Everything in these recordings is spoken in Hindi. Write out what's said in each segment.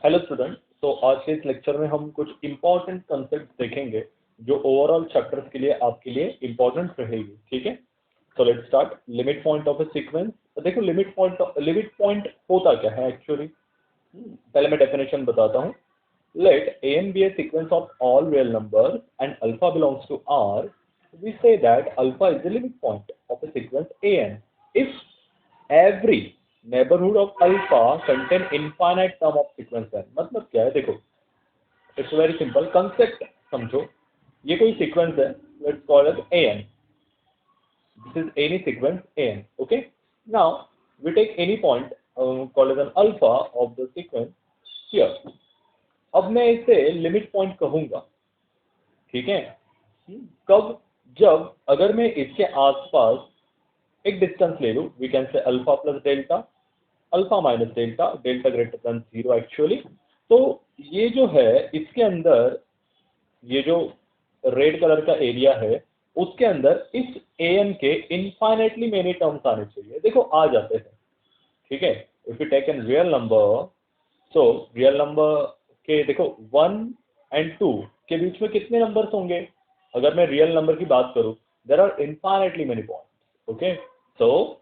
Hello student. तो आज के इस लेक्चर में हम कुछ इंपॉर्टेंट कंसेप्ट देखेंगे जो ओवरऑल चैप्टर्स के लिए आपके लिए इंपॉर्टेंट रहेगी। ठीक है, तो let's start. Limit point of a sequence. देखो लिमिट पॉइंट होता क्या है एक्चुअली। पहले मैं डेफिनेशन बताता हूँ। Let an be a sequence of all real numbers and alpha belongs to R. We say that alpha is the limit point of a sequence an if every neighborhood of alpha contain infinite term of sequence n। मतलब क्या है, देखो इट्स वेरी सिंपल कंसेप्ट समझो। ये कोई सीक्वेंस है, let's call it an। this is any sequence an, okay? Now we take any point called as an alpha of the sequence here। अब मैं इसे लिमिट पॉइंट कहूंगा, ठीक है। कब? जब अगर मैं इसके आसपास एक डिस्टेंस ले लूं, we can say alpha plus delta, alpha minus delta, delta greater than 0 actually. तो ये जो है इसके अंदर ये जो रेड कलर का एरिया है उसके अंदर इस an के इनफाइनेटली मेनी टर्म्स आने चाहिए। देखो आ जाते हैं, ठीक है। If you take an real number, so real number के देखो 1 and 2 के बीच में कितने नंबर्स होंगे? अगर मैं रियल नंबर की बात करूं, there are infinitely many points, okay. So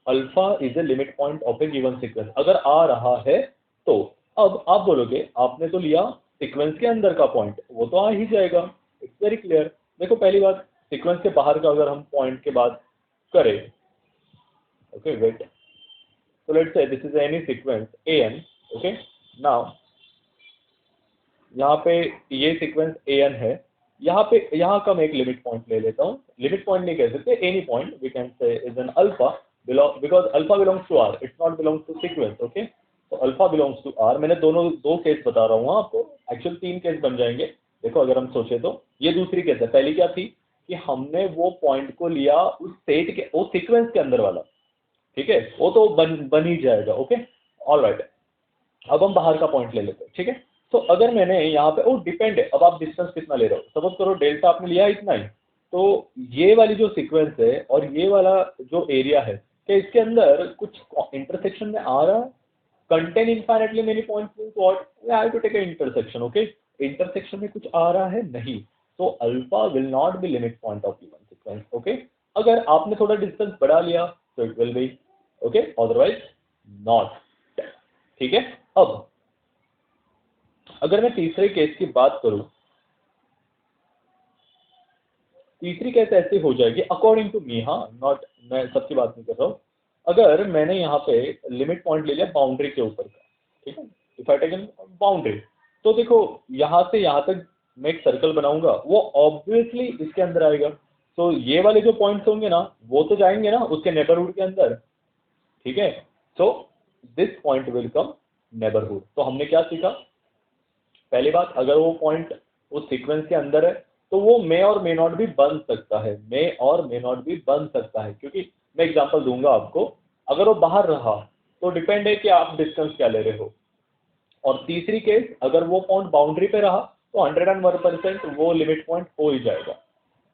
alpha is a limit point of a given sequence अगर आ रहा है तो। अब आप बोलोगे आपने तो लिया सीक्वेंस के अंदर का पॉइंट, वो तो आ ही जाएगा, इट्स वेरी क्लियर। देखो पहली बात, सीक्वेंस के बाहर का अगर हम पॉइंट की बात करें, okay wait, so let's say this is any sequence an, okay। now यहाँ पे ये सीक्वेंस an है, यहाँ का मैं एक लिमिट पॉइंट ले लेता हूँ। लिमिट पॉइंट नहीं कह सकते, any point we can say is an alpha because alpha belongs to R, it's not belongs to sequence, okay. तो अल्फा बिलोंग्स टू आर। मैंने दो केस बता रहा हूँ आपको, एक्चुअल 3 केस बन जाएंगे। देखो अगर हम सोचे तो ये दूसरी केस है। पहली क्या थी कि हमने वो पॉइंट को लिया उस सेट के, वो सीक्वेंस के अंदर वाला, ठीक है, वो तो बन ही जाएगा, ओके ऑलराइट। अब हम बाहर का पॉइंट ले लेते हैं, ठीक है। तो अगर मैंने यहाँ पे, वो डिपेंड है अब आप डिस्टेंस कितना ले रहे हो। सपोज करो डेल्टा आपने लिया इतना ही, तो ये वाली जो सीक्वेंस है और ये वाला जो एरिया है, क्या इसके अंदर कुछ इंटरसेक्शन में आ रहा है? Contain infinitely many points means what, we have to take a intersection, okay. Intersection में कुछ आ रहा है नहीं, तो alpha will not be limit point of given sequence, okay. अगर आपने थोड़ा डिस्टेंस बढ़ा लिया तो it will be, okay, otherwise not, ठीक है। अब अगर मैं तीसरे केस की बात करूं, तीसरी केस ऐसी हो जाएगी अकॉर्डिंग टू मी, हाँ, नॉट, मैं सबकी बात नहीं कर रहा हूं। अगर मैंने यहाँ पे लिमिट पॉइंट ले लिया बाउंड्री के ऊपर का, ठीक है, if I take an boundary, तो देखो यहाँ से यहाँ तक मैं एक सर्कल बनाऊंगा, वो ऑब्वियसली इसके अंदर आएगा। तो ये वाले जो पॉइंट्स होंगे ना, वो तो जाएंगे ना उसके नेबरहुड के अंदर, ठीक है। So this point will come neighbourhood. तो हमने क्या सीखा? पहली बात, अगर वो पॉइंट उस सीक्वेंस के अंदर है तो वो मे और मे नॉट भी बन सकता है, मे और मे नॉट भी बन सकता है, क्योंकि मैं एग्जांपल दूंगा आपको। अगर वो बाहर रहा तो डिपेंड है कि आप डिस्टेंस क्या ले रहे हो। और तीसरी केस, अगर वो पॉइंट बाउंड्री पे रहा तो 101% वो लिमिट पॉइंट हो ही जाएगा,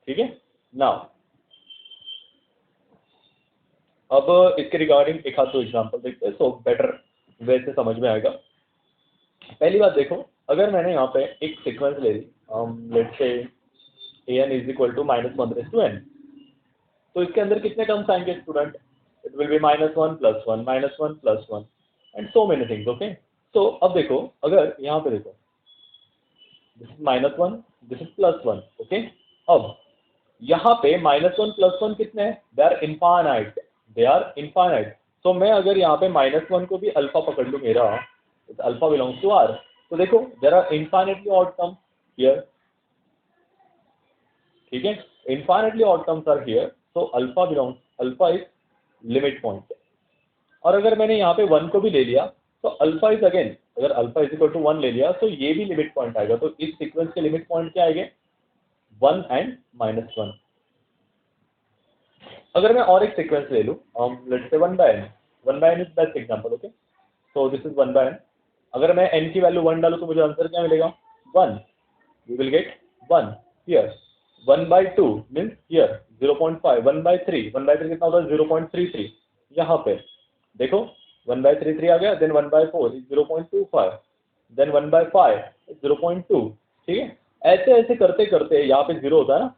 ठीक है। नाउ अब इसके रिगार्डिंग एक आध दो एग्जांपल देखते हैं, सो बेटर वे से समझ में आएगा। पहली बात देखो, अगर मैंने यहाँ पे एक सीक्वेंस ले ली, let's say an is equal to -1/n, तो इसके अंदर कितने टर्म्स आएंगे student? It will be -1 + 1 -1 + 1 and so many things, okay. तो अब देखो, अगर यहाँ पे देखो, this is -1, this is +1, okay. अब यहाँ पे -1 + 1 कितने हैं? They are infinite, they are infinite. तो मैं अगर यहाँ पे -1 को भी अल्फा पकड़ लूँ मेरा, अल्फा बिलोंग्स टू आर, तो देखो there are infinitely odd terms here, ठीक है, infinitely odd terms are here. So alpha is limit point. और अगर मैंने यहाँ पे 1 को भी ले लिया तो अल्फा इज अगेन, अगर अल्फा इज इक्वल टू 1 ले लिया तो ये भी लिमिट पॉइंट आएगा। तो इस सीक्वेंस के लिमिट पॉइंट क्या आएंगे? 1 and -1। अगर मैं और एक सीक्वेंस ले लूँ, let's say 1/n, 1/n is best example, okay. So this is 1/n। अगर मैं n की वैल्यू 1 डालूं तो मुझे आंसर क्या मिलेगा? 1, we will get 1 here. 1/2 means here 0.5, 1/3 कितना होता है? 0.33। यहाँ पे देखो 1/3 3 आ गया, देन 1/4 0.25, देन 1/5 0.2, ठीक है। ऐसे ऐसे करते करते यहाँ पे 0 होता है ना,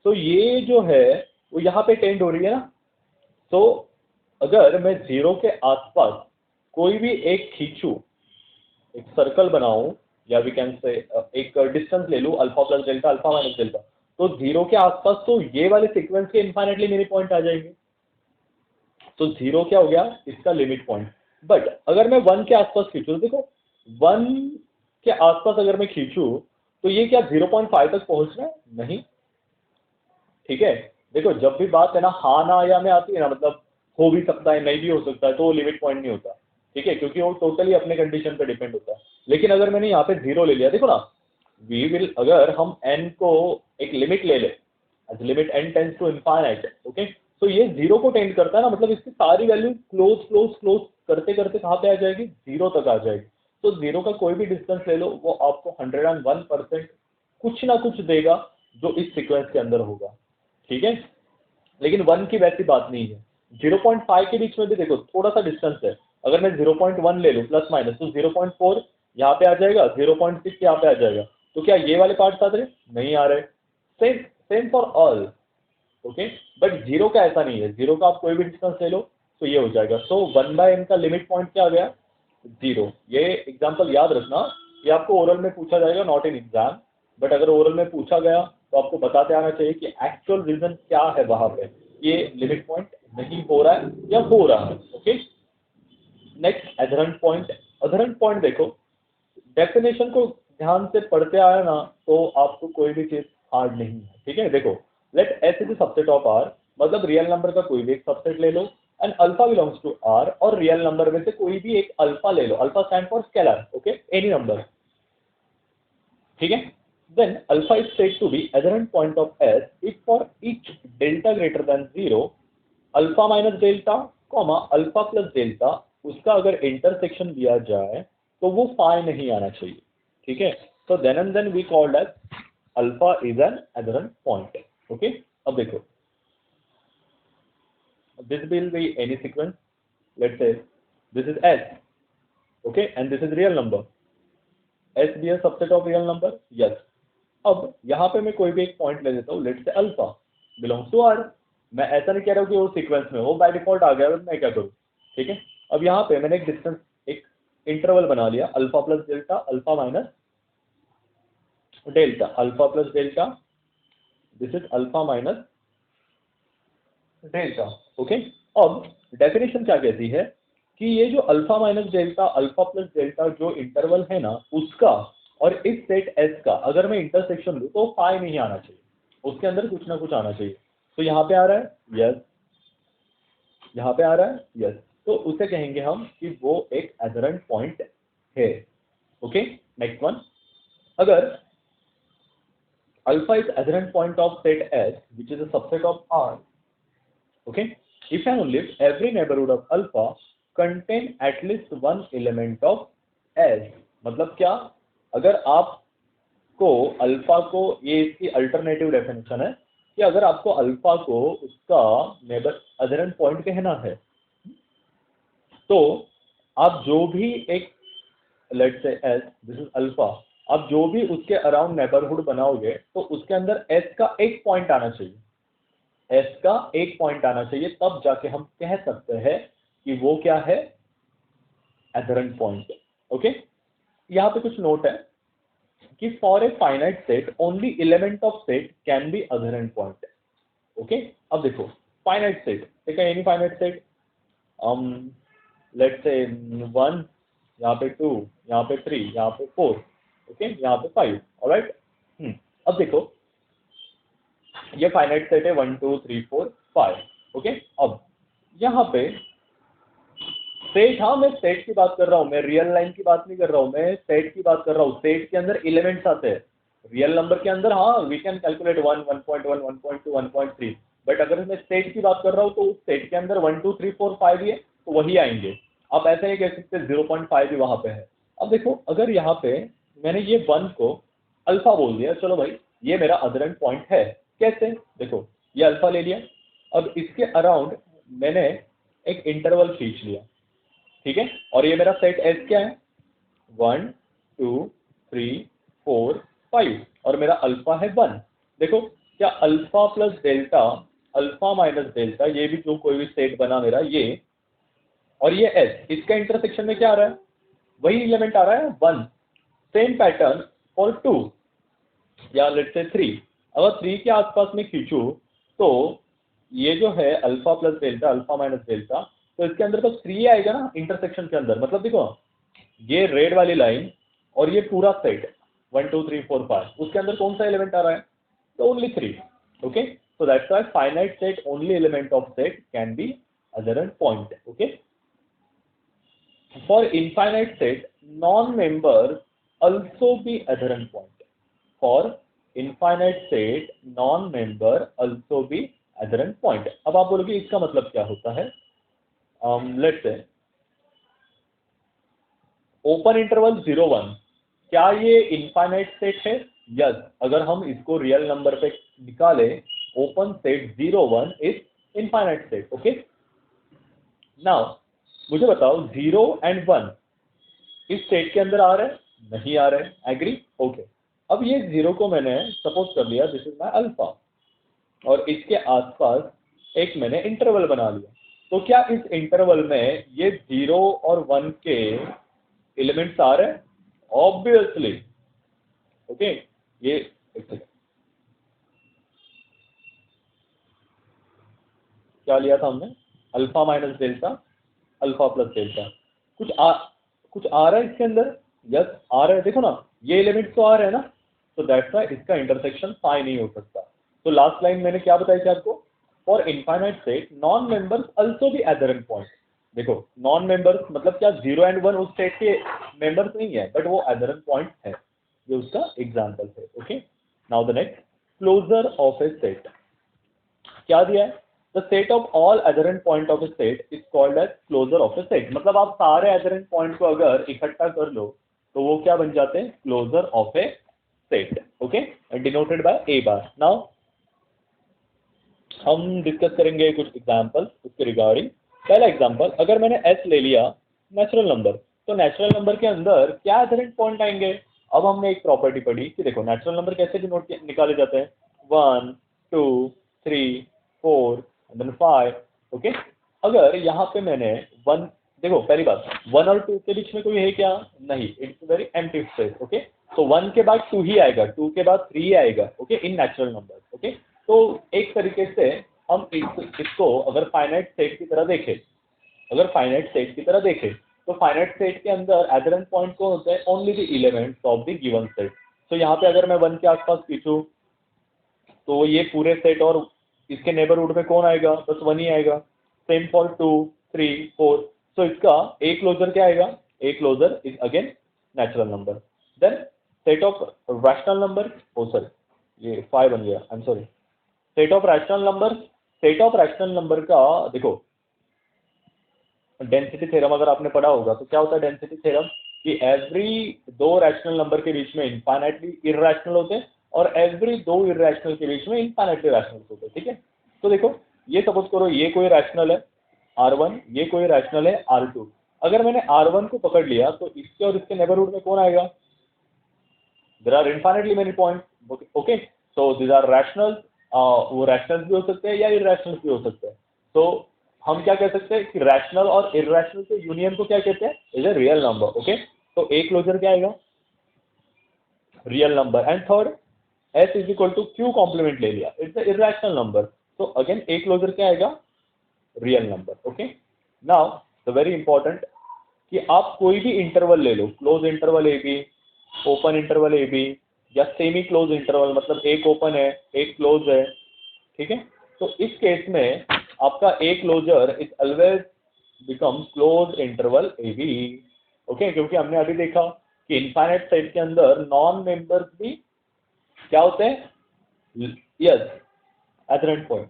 तो ये जो है वो यहाँ पे टेंड हो रही है ना। तो अगर मैं 0 के आसपास कोई भी एक खींचूं, एक सर्कल बनाऊं, या वी कैन से एक डिस्टेंस ले लूं alpha plus delta, alpha minus delta, तो 0 के आसपास तो ये वाले सीक्वेंस के इन्फाइनेटली मेरे पॉइंट आ जाएंगे। तो 0 क्या हो गया, इसका लिमिट पॉइंट। बट अगर मैं 1 के आसपास खींचूं, तो देखो 1 के आसपास अगर मैं खींचूं तो ये क्या 0.5 तक पहुंच रहा है? नहीं, ठीक है। देखो जब भी बात है ना हाँ ना या में आती है ना, मतलब हो भी सकता है नहीं भी हो सकता है, तो वो लिमिट पॉइंट नहीं होता, ठीक है, क्योंकि वो टोटली अपने कंडीशन पे डिपेंड होता है। लेकिन अगर मैंने यहाँ पे 0 ले लिया, देखो ना, वी विल, अगर हम n को एक लिमिट ले ले, limit n tends to infinite, okay, तो ये 0 को टेंड करता है ना, मतलब इसकी सारी वैल्यू क्लोज क्लोज क्लोज करते करते कहाँ पे आ जाएगी, 0 तक आ जाएगी। तो 0 का कोई भी डिस्टेंस ले लो, वो आपको 101% कुछ ना कुछ देगा जो इस सीक्वेंस के अंदर होगा, ठीक है। लेकिन 1 की वैसी बात नहीं है। 0.5 के बीच में भी देखो थोड़ा सा डिस्टेंस है, अगर मैं 0.1 ले लूँ प्लस माइनस, तो 0.4 यहाँ पे आ जाएगा, 0.6 यहाँ पे आ जाएगा। तो क्या ये वाले पार्ट्स आ रहे? नहीं आ रहे। Same same for all, okay. But 0 का ऐसा नहीं है, 0 का आप कोई भी डिस्टेंस ले लो तो ये हो जाएगा। सो 1/n का लिमिट पॉइंट क्या आ गया? 0। ये एग्जाम्पल याद रखना, ये आपको ओरल में पूछा जाएगा, नॉट इन एग्जाम, बट अगर ओरल में पूछा गया तो आपको बताते आना चाहिए कि एक्चुअल रीजन क्या है वहां पे, ये लिमिट पॉइंट नहीं हो रहा है या हो रहा है, ओके। Next adherent point. Adherent point देखो, डेफिनेशन को ध्यान से पढ़ते आया ना तो आपको कोई भी चीज हार्ड नहीं है, ठीक है। देखो, let S is subset of R, मतलब रियल नंबर का कोई भी एक सबसेट ले लो, and alpha belongs to R, और रियल नंबर में से कोई भी एक अल्फा ले लो, alpha stand for scalar, okay, any number, ठीक है। then alpha is said to be adherent point of S if for each delta greater than 0 alpha minus delta comma alpha plus delta, उसका अगर इंटरसेक्शन दिया जाए तो वो फाई नहीं आना चाहिए, ठीक है। तो then and then we called as alpha is an adherent point, okay. अब देखो, this will be any sequence, let's say this is S, okay, and this is real number, S be a subset of real number, yes। अब यहाँ पे मैं कोई भी एक पॉइंट ले लेता हूँ, let's say alpha belongs to are. मैं ऐसा नहीं कह रहा हूँ कि वो सीक्वेंस में हो, बाय डिफॉल्ट आ गया, मैं क्या करूँ, ठीक है। अब यहाँ पे मैंने एक डिस्टेंस, एक इंटरवल बना लिया, alpha plus delta, alpha minus delta, alpha plus delta, this is alpha minus delta, okay. अब डेफिनेशन क्या कहती है कि ये जो alpha minus delta, alpha plus delta जो इंटरवल है ना, उसका और इस सेट एस का अगर मैं इंटरसेक्शन लूँ तो फाई नहीं आना चाहिए, उसके अंदर कुछ ना कुछ आना चाहिए। तो यहाँ पे आ रहा है यस, यहाँ पे आ रहा है यस, तो उसे कहेंगे हम कि वो एक एडहेरेंट पॉइंट है, ओके। नेक्स्ट वन, अगर alpha is adherent point of set S which is a subset of R, okay, if and only if every neighborhood of alpha contain at least one element of S, मतलब क्या, अगर आपको अल्फा को, ये इसकी अल्टरनेटिव डेफिनेशन है कि अगर आपको अल्फा को उसका नेबर एडहेरेंट पॉइंट कहना है, तो आप जो भी एक, let's say S, this is alpha, आप जो भी उसके अराउंड नेबरहुड बनाओगे तो उसके अंदर S का एक पॉइंट आना चाहिए, एस का एक पॉइंट आना चाहिए, तब जाके हम कह सकते हैं कि वो क्या है, एडहेरेंट पॉइंट, ओके। यहाँ पे कुछ नोट है कि for a finite set only element of set can be adherent point, okay. अब देखो फाइनाइट सेट, ठीक है, any finite set, let's say 1, यहाँ पे 2, यहाँ पे 3, यहाँ पे 4, ओके, यहाँ पे 5, ऑलराइट। अब देखो ये फाइनाइट सेट है 1 2 3 4 5, ओके। अब यहाँ पे सेट, हाँ मैं सेट की बात कर रहा हूँ, मैं रियल लाइन की बात नहीं कर रहा हूँ, मैं सेट की बात कर रहा हूँ। सेट के अंदर एलिमेंट्स आते हैं, रियल नंबर के अंदर हाँ वी कैन कैलकुलेट 1 1.1 1.2 1.3, बट अगर मैं सेट की बात कर रहा हूँ तो सेट के अंदर 1 2 3 4 5 ही है, तो वही आएंगे। आप ऐसे नहीं कह सकते 0.5 भी वहाँ पे है। अब देखो, अगर यहाँ पे मैंने ये 1 को अल्फा बोल दिया, चलो भाई ये मेरा एडहेरेंट पॉइंट है, कैसे, देखो ये अल्फा ले लिया, अब इसके अराउंड मैंने एक इंटरवल खींच लिया, ठीक है, और ये मेरा सेट एस क्या है, 1 2 3 4 5 और मेरा अल्फा है 1। देखो क्या alpha plus delta, alpha minus delta, ये भी जो कोई भी सेट बना मेरा ये, और ये एस, इसका इंटरसेक्शन में क्या आ रहा है, वही एलिमेंट आ रहा है 1। सेम पैटर्न फॉर 2 या लेट्स से 3, अगर 3 के आसपास में खींचूं तो ये जो है alpha plus delta, alpha minus delta, तो इसके अंदर तो 3 आएगा ना इंटरसेक्शन के अंदर। मतलब देखो ये रेड वाली लाइन और ये पूरा सेट 1 2 3 4 5, उसके अंदर कौन सा एलिमेंट आ रहा है, तो only 3। Okay, so that's why finite set only element of set can be adherent point. Okay, for infinite set non-members also be adherent point. For infinite set non-member also be adherent point. अब आप बोलोगे इसका मतलब क्या होता है, let's say ओपन इंटरवल 0 1, क्या ये इनफाइनाइट सेट है, यस। अगर हम इसको रियल नंबर पे निकाले, open set 0 1 is infinite set. Okay, now मुझे बताओ 0 एंड 1 इस सेट के अंदर आ रहे हैं, नहीं आ रहे हैं, एग्री। ओके, अब ये 0 को मैंने सपोज कर लिया दिस इज माई अल्फा, और इसके आसपास एक मैंने इंटरवल बना लिया, तो क्या इस इंटरवल में ये 0 और 1 के एलिमेंट्स आ रहे हैं, ऑब्वियसली। ओके, ये एक सेकंड, क्या लिया था हमने, alpha minus delta, alpha plus delta, कुछ आ रहा है इसके अंदर, यस आ रहा है। देखो ना ये एलिमेंट्स तो आ रहे हैं ना, तो दैट्स व्हाई इसका इंटरसेक्शन पाई नहीं हो सकता। तो लास्ट लाइन मैंने क्या बताई थी आपको, for infinite set non members also be adherent point. देखो नॉन मेंबर्स मतलब क्या, 0 एंड 1 उस सेट के मेंबर्स नहीं है, बट वो एडहेरेंट पॉइंट है, ये उसका एग्जाम्पल है। Okay, now the next, closure of a set क्या दिया है, the set of all adherent point of a set is called as closure of a set. मतलब आप सारे एडहेरेंट पॉइंट को अगर इकट्ठा कर लो तो वो क्या बन जाते हैं, closure of a set. Okay, denoted by A bar. Now हम डिस्कस करेंगे कुछ एग्जांपल उसके रिगार्डिंग। पहला एग्जांपल, अगर मैंने एस ले लिया नेचुरल नंबर, तो नेचुरल नंबर के अंदर क्या एडहेरेंट पॉइंट आएंगे। अब हमने एक प्रॉपर्टी पढ़ी कि देखो नेचुरल नंबर कैसे डिनोट निकाले जाते हैं, 1 2 3 4 देन 5। ओके, अगर यहाँ पे मैंने 1, देखो पहली बात 1 और 2 के बीच में कोई है क्या, नहीं, it's very empty space. Okay, तो 1 के बाद 2 ही आएगा, 2 के बाद 3 आएगा। Okay, in natural number. Okay, तो एक तरीके से हम इसको अगर फाइनाइट सेट की तरह देखें, अगर फाइनाइट सेट की तरह देखें तो फाइनाइट सेट के अंदर एडहेरेंट पॉइंट कौन होता है, only the elements of the given set. तो यहाँ पे अगर मैं 1 के आसपास खींचूं तो ये पूरे सेट और इसके नेबरहुड में कौन आएगा, बस 1 ही आएगा। सेम फॉर 2 3 4, तो इसका ए क्लोजर क्या आएगा, A closure is again natural number. Then set of rational number, oh sorry ये 5 बन गया, I am sorry, set of rational number. Set of rational number का देखो डेंसिटी थ्योरम अगर आपने पढ़ा होगा तो क्या होता है डेंसिटी थ्योरम, कि एवरी 2 रैशनल नंबर के बीच में इनफाइनाइटली इरैशनल होते हैं और एवरी 2 इरैशनल के बीच में इनफाइनाइटली रैशनल होते हैं। ठीक है, तो देखो ये सपोज करो ये कोई रैशनल है R1, ये कोई रैशनल है R2। अगर मैंने R1 को पकड़ लिया तो इसके और इसके नेबरहुड में कौन आएगा, there are infinitely many point. Okay, so these are rational, वो रैशनल भी हो सकते हैं या इरैशनल भी हो सकते हैं। तो हम क्या कह सकते हैं कि रैशनल और इरैशनल के यूनियन को क्या कहते हैं, is a real number. Okay, तो ए क्लोजर क्या आएगा, real number. And third, S is equal to Q complement ले लिया, इट्स ए इरैशनल नंबर, तो अगेन ए क्लोजर क्या आएगा, real number. Okay, now the very important कि आप कोई भी इंटरवल ले लो, close interval A B, open interval A B, या सेमी क्लोज इंटरवल, मतलब एक ओपन है एक क्लोज है। ठीक है, तो इस केस में आपका A closure is always become close interval A B. Okay, क्योंकि हमने अभी देखा कि इनफाइनाइट सेट के अंदर नॉन मेंबर्स भी क्या होते हैं, यस, एडहेरेंट पॉइंट।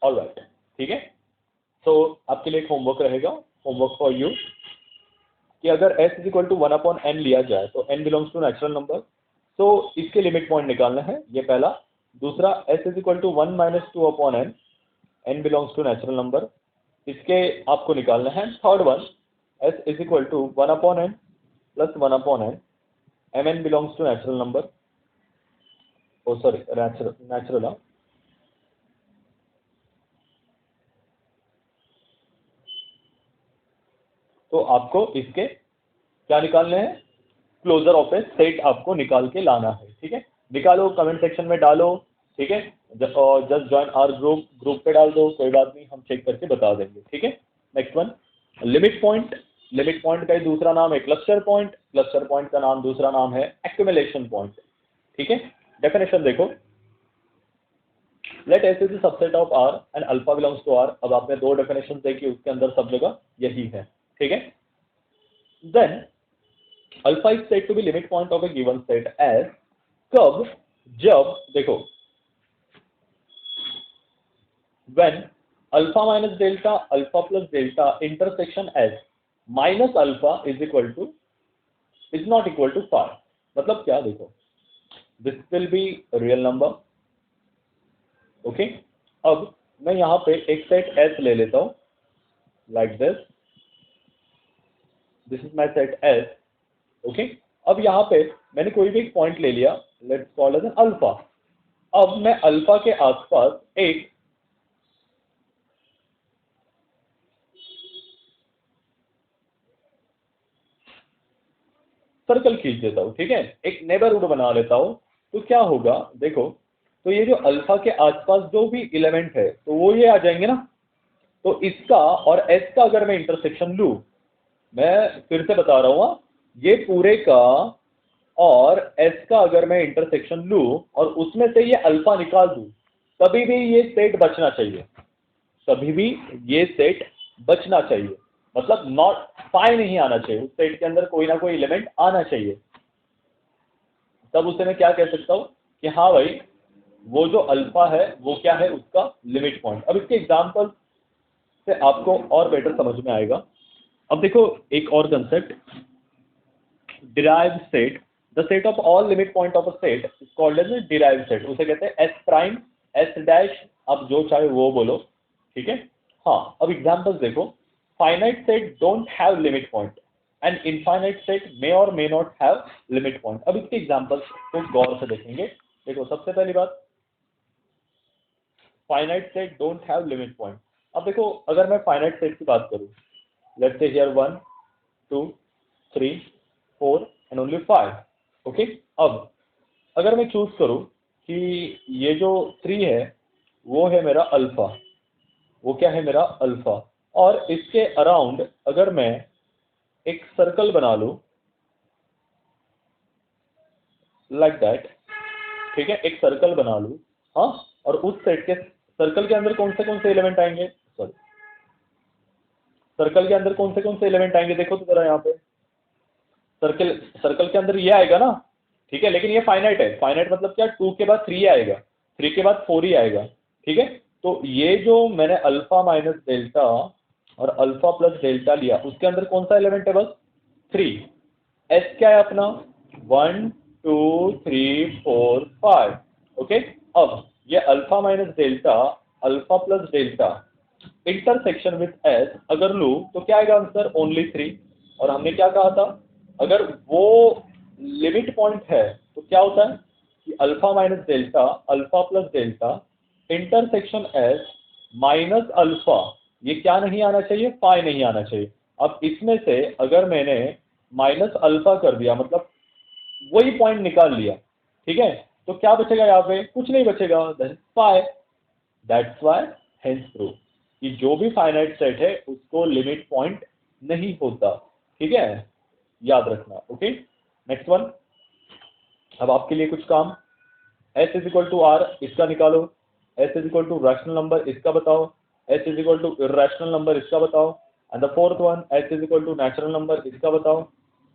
ऑलराइट, ठीक है, तो आपके लिए एक होमवर्क रहेगा, होमवर्क फॉर यू, कि अगर s is equal to 1/n लिया जाए तो n belongs to natural number, तो इसके लिमिट पॉइंट निकालना है, ये पहला। दूसरा, s is equal to 1 - 2/n, n belongs to natural number. इसके आपको निकालना है। Third one, s is equal to 1/n plus 1/n, mn belongs to natural number, oh sorry natural. तो आपको इसके क्या निकालने हैं, क्लोजर ऑफ ए सेट आपको निकाल के लाना है। ठीक है, निकालो, कमेंट सेक्शन में डालो। ठीक है, और जस्ट ज्वाइन आवर ग्रुप पे डाल दो, कोई बात नहीं, हम चेक करके बता देंगे। ठीक है, next one, limit point. Limit point का दूसरा नाम है क्लस्टर पॉइंट, क्लस्टर पॉइंट का नाम दूसरा नाम है एक्यूमुलेशन पॉइंट। ठीक है, डेफिनेशन देखो, let S is subset of R and alpha belongs to R. अब आपने दो डेफिनेशन देखी, उसके अंदर सब जगह यही है। ठीक है, then alpha is said to be limit point of a given set S, कब, जब, देखो, when alpha minus delta, alpha plus delta intersection as minus alpha is not equal to phi। मतलब क्या, देखो, this will be real number। Okay, अब मैं यहां पे एक सेट S ले लेता हूं, like this is my set S। Okay, अब यहां पे मैंने कोई भी एक पॉइंट ले लिया, let's call as an alpha. अब मैं अल्फा के आसपास एक सर्कल खींच देता हूं। ठीक है, एक नेबरहुड बना लेता हूं। तो क्या होगा, देखो, तो ये जो अल्फा के आसपास जो भी एलिमेंट है तो वो ये आ जाएंगे ना। तो इसका और एस का अगर मैं इंटरसेक्शन लूं, मैं फिर से बता रहा हूं, ये पूरे का और एस का अगर मैं इंटरसेक्शन लूं और उसमें से ये अल्फा निकाल दूं, तभी भी ये सेट बचना चाहिए, तभी भी ये सेट बचना चाहिए। मतलब नॉट फाई नहीं आना चाहिए, उस सेट के अंदर कोई ना कोई एलिमेंट आना चाहिए। तब उसे मैं क्या कह सकता हूं कि हाँ भाई, वो जो अल्फा है वो क्या है, उसका लिमिट पॉइंट। अब इसके एग्जांपल से आपको और बेटर समझ में आएगा। अब देखो, एक और concept, derived set. The set of all limit point of a set is called as derived set. उसे कहते हैं एस प्राइम, एस डैश, अब जो चाहे वो बोलो। ठीक है, हाँ, अब एग्जांपल्स देखो, finite set don't have limit point and infinite set may और may not have limit point. अब इसके एग्जांपल्स को गौर से देखेंगे। देखो, सबसे पहली बात, finite set don't have limit point. अब देखो, अगर मैं फाइनाइट सेट की बात करूं, let's say here 1 2 3 4 and only 5। Okay, अब अगर मैं चूज करूं कि ये जो 3 है वो है मेरा अल्फा, वो क्या है, मेरा अल्फा, और इसके अराउंड अगर मैं एक सर्कल बना लूं लाइक दैट। ठीक है, एक सर्कल बना लूं, हाँ, और उस सेट के सर्कल के अंदर कौन से एलिमेंट आएंगे, सॉरी, सर्कल के अंदर कौन से एलिमेंट आएंगे, देखो तो जरा यहाँ पे, सर्कल के अंदर ये आएगा ना। ठीक है, लेकिन ये फाइनाइट है, फाइनाइट मतलब क्या, 2 के बाद 3 आएगा, 3 के बाद 4 ही आएगा। ठीक है, तो ये जो मैंने अल्फा माइनस डेल्टा और अल्फा प्लस डेल्टा लिया, उसके अंदर कौन सा एलिमेंट है, बस 3। एस क्या है अपना, 1 2 3 4 5। ओके, अब ये alpha minus delta, alpha plus delta intersection with S अगर लूं तो क्या आएगा आंसर, ओनली 3। और हमने क्या कहा था, अगर वो लिमिट पॉइंट है तो क्या होता है कि alpha minus delta, alpha plus delta intersection S minus alpha, ये क्या नहीं आना चाहिए, फाई नहीं आना चाहिए। अब इसमें से अगर मैंने माइनस अल्फा कर दिया, मतलब वही पॉइंट निकाल लिया, ठीक है, तो क्या बचेगा, यहाँ पे कुछ नहीं बचेगा, that phi. That's why hence prove कि जो भी फाइनाइट सेट है उसको लिमिट पॉइंट नहीं होता। ठीक है, याद रखना। ओके, नेक्स्ट वन, अब आपके लिए कुछ काम, S is equal to R, इसका निकालो, S is equal to rational number, इसका बताओ, S is equal to irrational number, इसका बताओ, and the fourth one, S is equal to natural number, इसका बताओ,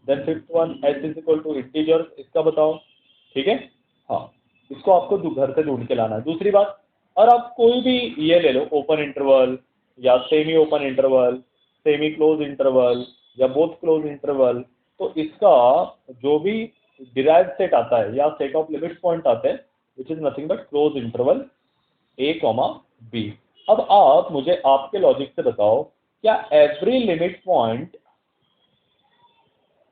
then fifth one, S is equal to integer, इसका बताओ। ठीक है, हाँ, इसको आपको घर से ढूंढ के लाना है। दूसरी बात, और आप कोई भी ये ले लो, ओपन इंटरवल या semi open interval, semi close interval या बोथ क्लोज इंटरवल, तो इसका जो भी डिराइव्ड सेट आता है या सेट ऑफ लिमिट पॉइंट आते हैं, which is nothing but close interval a, b। अब आप मुझे आपके लॉजिक से बताओ, क्या every limit point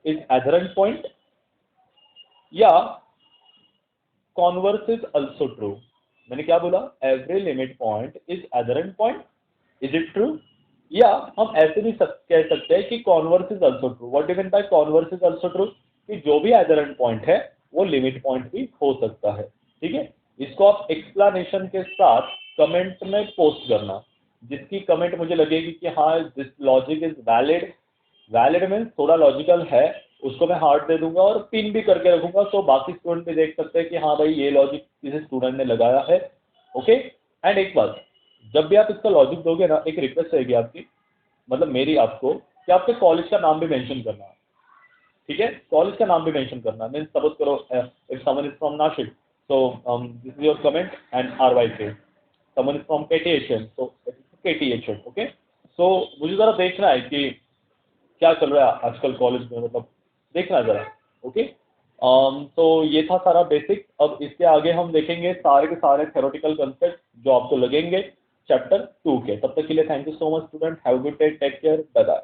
is adherent point, या कॉन्वर्स इज ऑल्सो ट्रू? मैंने क्या बोला? Every limit point is adherent point, is it true? या हम ऐसे भी कह सकते हैं कि converse is also true. What do mean by converse is also true? कि जो भी एडहेरेंट पॉइंट है वो लिमिट पॉइंट भी हो सकता है। ठीक है, इसको आप एक्सप्लेनेशन के साथ कमेंट में पोस्ट करना। जिसकी कमेंट मुझे लगेगी कि हाँ this logic is valid, valid means थोड़ा लॉजिकल है, उसको मैं हार्ट दे दूंगा और पिन भी करके रखूंगा, तो बाकी स्टूडेंट भी देख सकते हैं कि हाँ भाई ये लॉजिक किसी स्टूडेंट ने लगाया है। ओके, एंड एक बात, जब भी आप इसका लॉजिक दोगे ना, एक रिक्वेस्ट रहेगी आपकी, मतलब मेरी आपको, कि आपके कॉलेज का नाम भी मेंशन करना। ठीक है, कॉलेज का नाम भी मेंशन करना। मीन्स सपोज करो if someone is from Nashik, so this is your comment and RYK, someone is from KTHM, so KTHM। Okay, so मुझे ज़रा देखना है कि क्या चल रहा है आजकल कॉलेज में, मतलब देखना जरा। ओके, तो ये था सारा बेसिक। अब इसके आगे हम देखेंगे सारे के सारे थ्योरेटिकल कंसेप्ट जो आपको लगेंगे चैप्टर 2 के। तब तक के लिए thank you so much student, have a good day, take care, bye bye.